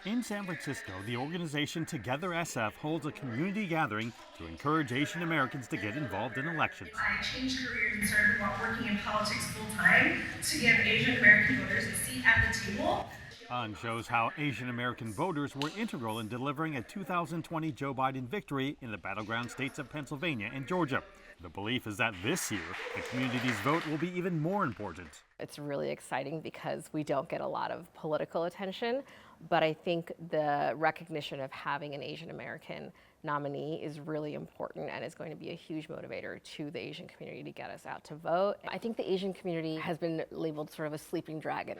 In San Francisco, the organization Together SF holds a community gathering to encourage Asian Americans to get involved in elections. I changed careers and started working in politics full time to give Asian American voters a seat at the table. On shows how Asian American voters were integral in delivering a 2020 Joe Biden victory in the battleground states of Pennsylvania and Georgia. The belief is that this year, the community's vote will be even more important. It's really exciting because we don't get a lot of political attention, but I think the recognition of having an Asian American nominee is really important and is going to be a huge motivator to the Asian community to get us out to vote. I think the Asian community has been labeled sort of a sleeping dragon.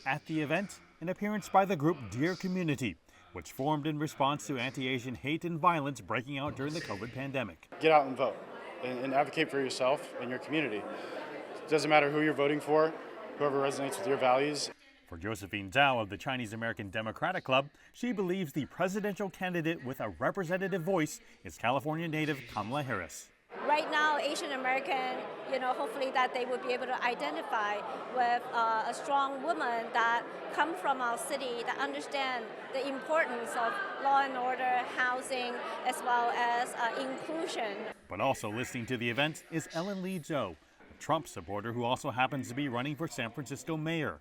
At the event, an appearance by the group Dear Community, which formed in response to anti-Asian hate and violence breaking out during the COVID pandemic. Get out and vote and advocate for yourself and your community. It doesn't matter who you're voting for, whoever resonates with your values. For Josephine Zhao of the Chinese American Democratic Club, she believes the presidential candidate with a representative voice is California native Kamala Harris. Right now, Asian American, hopefully that they would be able to identify with a strong woman that come from our city, that understand the importance of law and order, housing, as well as inclusion. But also listening to the event is Lee Joo, a Trump supporter who also happens to be running for San Francisco mayor.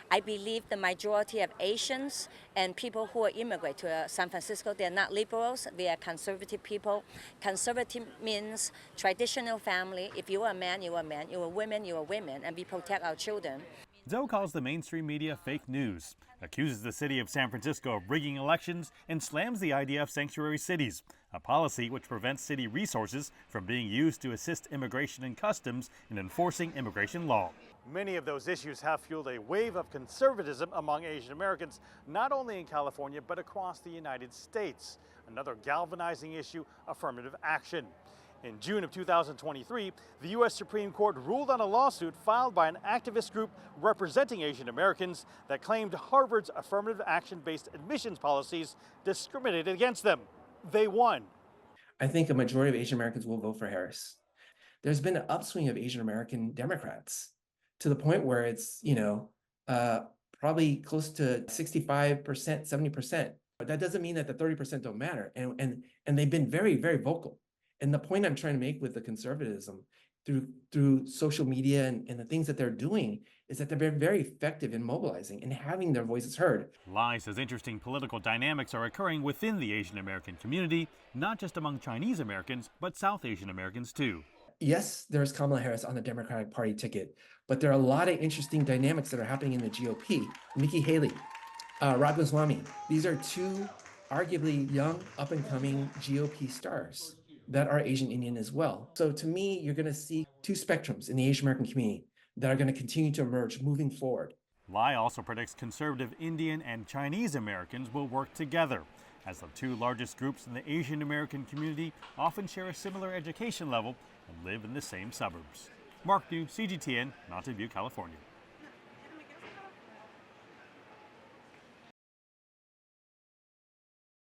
I believe the majority of Asians and people who immigrate to San Francisco, they're not liberals, they are conservative people. Conservative means traditional family. If you're a man, you're a man. You're a woman, you're a woman, and we protect our children. Zhou calls the mainstream media fake news, accuses the city of San Francisco of rigging elections, and slams the idea of sanctuary cities, a policy which prevents city resources from being used to assist immigration and customs in enforcing immigration law. Many of those issues have fueled a wave of conservatism among Asian Americans, not only in California, but across the United States. Another galvanizing issue, affirmative action. In June of 2023, the U.S. Supreme Court ruled on a lawsuit filed by an activist group representing Asian Americans that claimed Harvard's affirmative action-based admissions policies discriminated against them. They won. I think a majority of Asian Americans will vote for Harris. There's been an upswing of Asian American Democrats to the point where it's, probably close to 65%, 70%. But that doesn't mean that the 30% don't matter. And they've been very, very vocal. And the point I'm trying to make with the conservatism through social media and the things that they're doing is that they're very effective in mobilizing and having their voices heard. Lai says interesting political dynamics are occurring within the Asian American community, not just among Chinese Americans, but South Asian Americans too. Yes, there's Kamala Harris on the Democratic Party ticket, but there are a lot of interesting dynamics that are happening in the GOP. Nikki Haley, Rod Goswami, these are two arguably young, up-and-coming GOP stars that are Asian Indian as well. So to me, you're going to see two spectrums in the Asian American community that are going to continue to emerge moving forward. Lai also predicts conservative Indian and Chinese Americans will work together, as the two largest groups in the Asian American community often share a similar education level and live in the same suburbs. Mark New, CGTN, Mountain View, California.